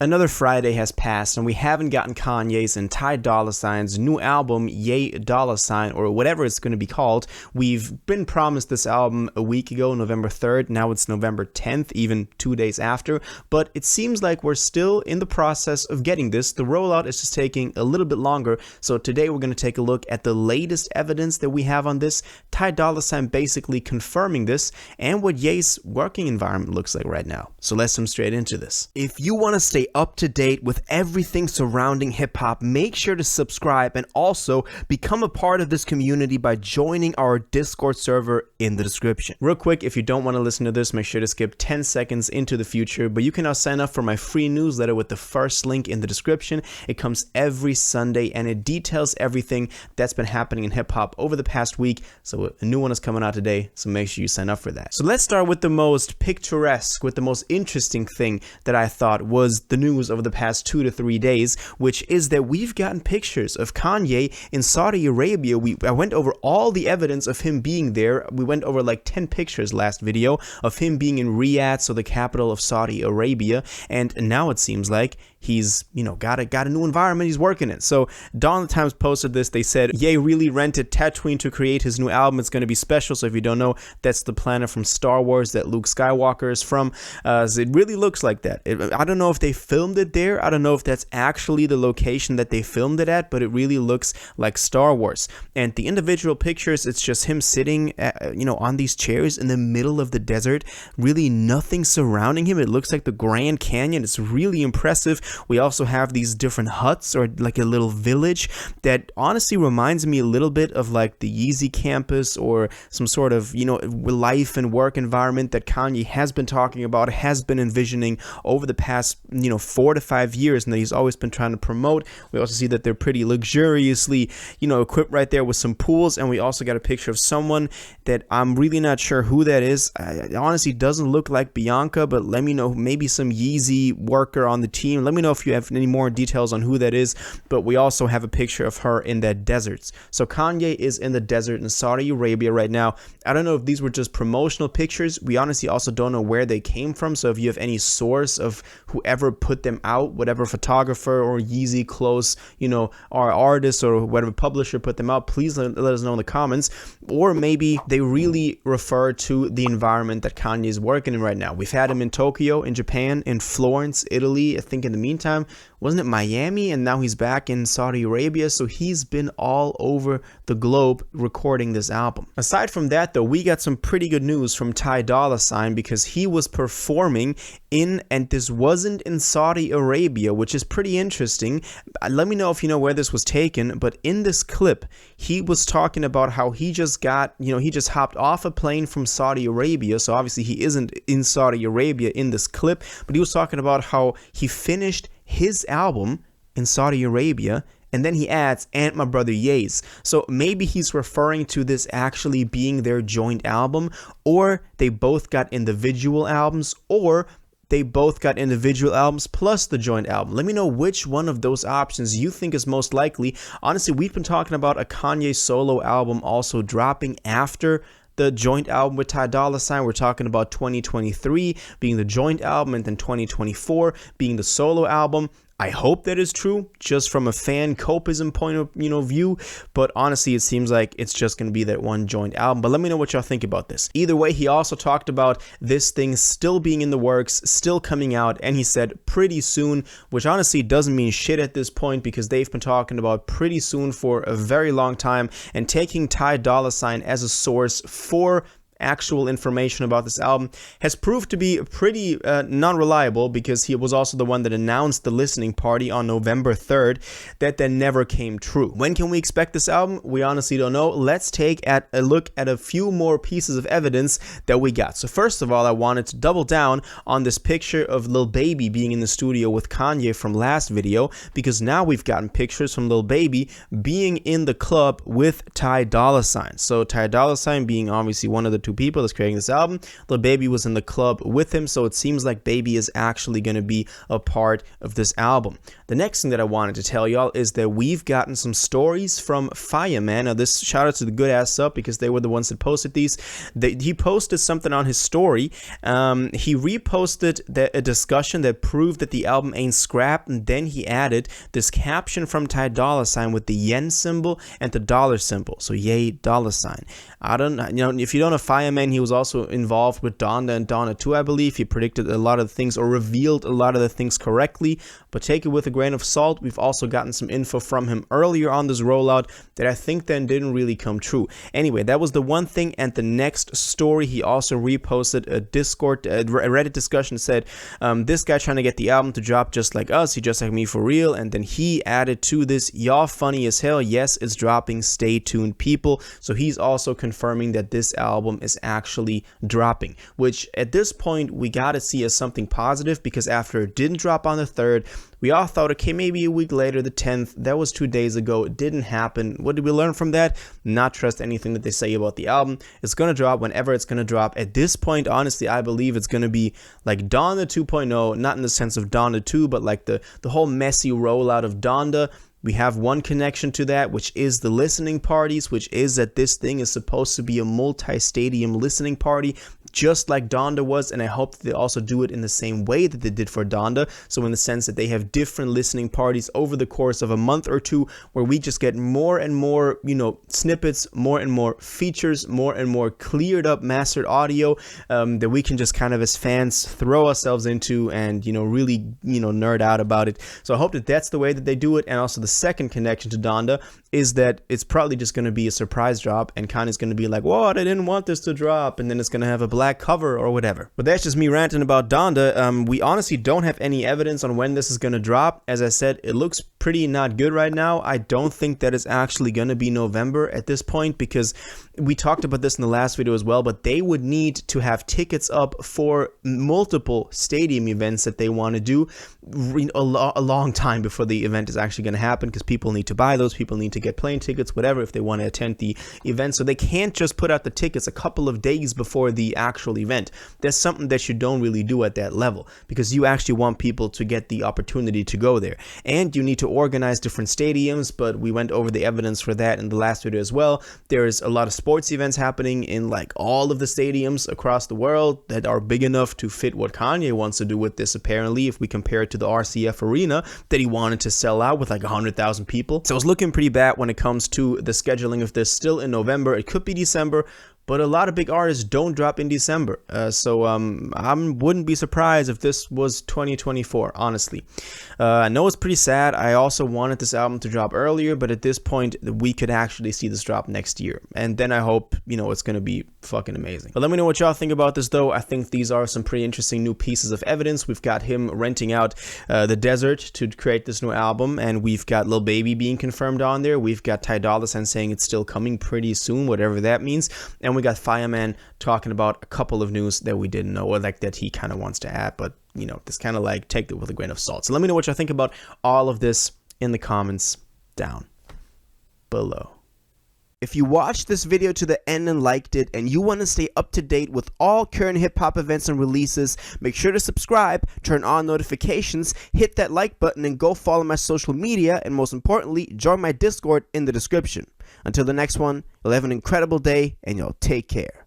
Another Friday has passed and we haven't gotten Kanye's and Ty Dolla $ign's new album, Ye Dollar Sign, or whatever it's going to be called. We've been promised this album a week ago, November 3rd. Now it's November 10th, even 2 days after. But it seems like we're still in the process of getting this. The rollout is just taking a little bit longer. So today we're going to take a look at the latest evidence that we have on this. Ty Dolla $ign basically confirming this and what Ye's working environment looks like right now. So let's jump straight into this. If you want to stay up to date with everything surrounding hip-hop, make sure to subscribe and also become a part of this community by joining our Discord server in the description. Real quick, if you don't want to listen to this, make sure to skip 10 seconds into the future, but you can now sign up for my free newsletter with the first link in the description. It comes every Sunday and it details everything that's been happening in hip-hop over the past week. So a new one is coming out today, so make sure you sign up for that. So let's start with the most picturesque, with the most interesting thing that I thought was the news over the past 2 to 3 days, which is that we've gotten pictures of Kanye in Saudi Arabia. I went over all the evidence of him being there. We went over like 10 pictures last video of him being in Riyadh, so the capital of Saudi Arabia, and now it seems like he's, got a new environment he's working in. So Dawn Times posted this. They said, Ye really rented Tatooine to create his new album. It's going to be special. So if you don't know, that's the planet from Star Wars that Luke Skywalker is from. So it really looks like that. I don't know if they filmed it there. I don't know if that's actually the location that they filmed it at, but it really looks like Star Wars. And the individual pictures, it's just him sitting, on these chairs in the middle of the desert. Really nothing surrounding him. It looks like the Grand Canyon. It's really impressive. We also have these different huts, or like a little village that honestly reminds me a little bit of like the Yeezy campus, or some sort of, life and work environment that Kanye has been talking about, has been envisioning over the past, 4 to 5 years, and that he's always been trying to promote. We also see that they're pretty luxuriously, equipped right there with some pools, and we also got a picture of someone that I'm really not sure who that is. It honestly doesn't look like Bianca, but let me know, maybe some Yeezy worker on the team. Let me know if you have any more details on who that is. But we also have a picture of her in that desert. So Kanye is in the desert in Saudi Arabia right now. I don't know if these were just promotional pictures. We honestly also don't know where they came from. So if you have any source of whoever put them out, whatever photographer or Yeezy close, our artist or whatever publisher put them out, please let us know in the comments. Or maybe they really refer to the environment that Kanye is working in right now. We've had him in Tokyo, in Japan, in Florence, Italy. I think in the meantime, wasn't it Miami? And now he's back in Saudi Arabia. So he's been all over the globe recording this album. Aside from that, though, we got some pretty good news from Ty Dolla $ign, because he was performing in, and this wasn't in Saudi Arabia, which is pretty interesting. Let me know if you know where this was taken, but in this clip, he was talking about how he just got, he just hopped off a plane from Saudi Arabia. So obviously he isn't in Saudi Arabia in this clip, but he was talking about how he finished his album in Saudi Arabia, and then he adds, and my brother Ye's. So maybe he's referring to this actually being their joint album, or they both got individual albums, or they both got individual albums plus the joint album. Let me know which one of those options you think is most likely. Honestly, we've been talking about a Kanye solo album also dropping after the joint album with Ty Dolla $ign. We're talking about 2023 being the joint album, and then 2024 being the solo album. I hope that is true, just from a fan copism point of view, but honestly it seems like it's just going to be that one joint album. But let me know what y'all think about this. Either way, he also talked about this thing still being in the works, still coming out, and he said pretty soon, which honestly doesn't mean shit at this point, because they've been talking about pretty soon for a very long time, and taking Ty Dolla $ign as a source for actual information about this album has proved to be pretty non-reliable, because he was also the one that announced the listening party on November 3rd that then never came true. When can we expect this album? We honestly don't know. Let's take a look at a few more pieces of evidence that we got. So first of all, I wanted to double down on this picture of Lil Baby being in the studio with Kanye from last video, because now we've gotten pictures from Lil Baby being in the club with Ty Dolla $ign. So Ty Dolla $ign being obviously one of the two people that's creating this album. Lil Baby was in the club with him, so it seems like Baby is actually going to be a part of this album. The next thing that I wanted to tell y'all is that we've gotten some stories from Fireman. Now, this shout out to the good ass up because they were the ones that posted these. He posted something on his story. He reposted a discussion that proved that the album ain't scrapped, and then he added this caption from Ty Dolla $ign with the yen symbol and the dollar symbol. So yay, $ign. I don't know, if you don't know Fireman, he was also involved with Donda and Donna 2, I believe. He predicted a lot of things or revealed a lot of the things correctly, but take it with a grain of salt. We've also gotten some info from him earlier on this rollout that I think then didn't really come true. Anyway, that was the one thing. And the next story, he also reposted a Discord, a Reddit discussion, said, this guy trying to get the album to drop just like us, he just like me for real. And then he added to this, y'all funny as hell, yes, it's dropping, stay tuned people. So he's also confirming that this album is actually dropping, which at this point we gotta see as something positive, because after it didn't drop on the 3rd, we all thought, okay, maybe a week later, the 10th, that was 2 days ago, it didn't happen. What did we learn from that? Not trust anything that they say about the album. It's gonna drop whenever it's gonna drop. At this point, honestly, I believe it's gonna be like Donda 2.0, not in the sense of Donda 2, but like the whole messy rollout of Donda. We have one connection to that, which is the listening parties, which is that this thing is supposed to be a multi-stadium listening party, just like Donda was, and I hope that they also do it in the same way that they did for Donda. So in the sense that they have different listening parties over the course of a month or two, where we just get more and more, snippets, more and more features, more and more cleared up mastered audio that we can just kind of as fans throw ourselves into and, really, nerd out about it. So I hope that that's the way that they do it. And also the second connection to Donda is that it's probably just going to be a surprise drop, and Kanye's going to be like, what, I didn't want this to drop, and then it's going to have a black cover or whatever. But that's just me ranting about Donda. We honestly don't have any evidence on when this is going to drop. As I said, it looks pretty not good right now. I don't think that it's actually going to be November at this point, because we talked about this in the last video as well, but they would need to have tickets up for multiple stadium events that they want to do a long time before the event is actually going to happen, because people need to buy those, people need to get plane tickets, whatever, if they want to attend the event. So they can't just put out the tickets a couple of days before the actual event. That's something that you don't really do at that level, because you actually want people to get the opportunity to go there, and you need to organize different stadiums. But we went over the evidence for that in the last video as well. There's a lot of sports events happening in like all of the stadiums across the world that are big enough to fit what Kanye wants to do with this, apparently, if we compare it to the RCF arena that he wanted to sell out with like 100,000 people. So it's looking pretty bad when it comes to the scheduling of this. Still in November, it could be December, but a lot of big artists don't drop in December. So I wouldn't be surprised if this was 2024, honestly. I know it's pretty sad. I also wanted this album to drop earlier, but at this point, we could actually see this drop next year. And then I hope, it's going to be fucking amazing. But let me know what y'all think about this, though. I think these are some pretty interesting new pieces of evidence. We've got him renting out the desert to create this new album, and we've got Lil Baby being confirmed on there. We've got Ty Dolla $ign saying it's still coming pretty soon, whatever that means. And we got Fireman talking about a couple of news that we didn't know, or like that he kind of wants to add, but this kind of like take it with a grain of salt. So let me know what you think about all of this in the comments down below. If you watched this video to the end and liked it, and you want to stay up to date with all current hip-hop events and releases, make sure to subscribe, turn on notifications, hit that like button, and go follow my social media, and most importantly, join my Discord in the description. Until the next one, you'll have an incredible day, and you'll take care.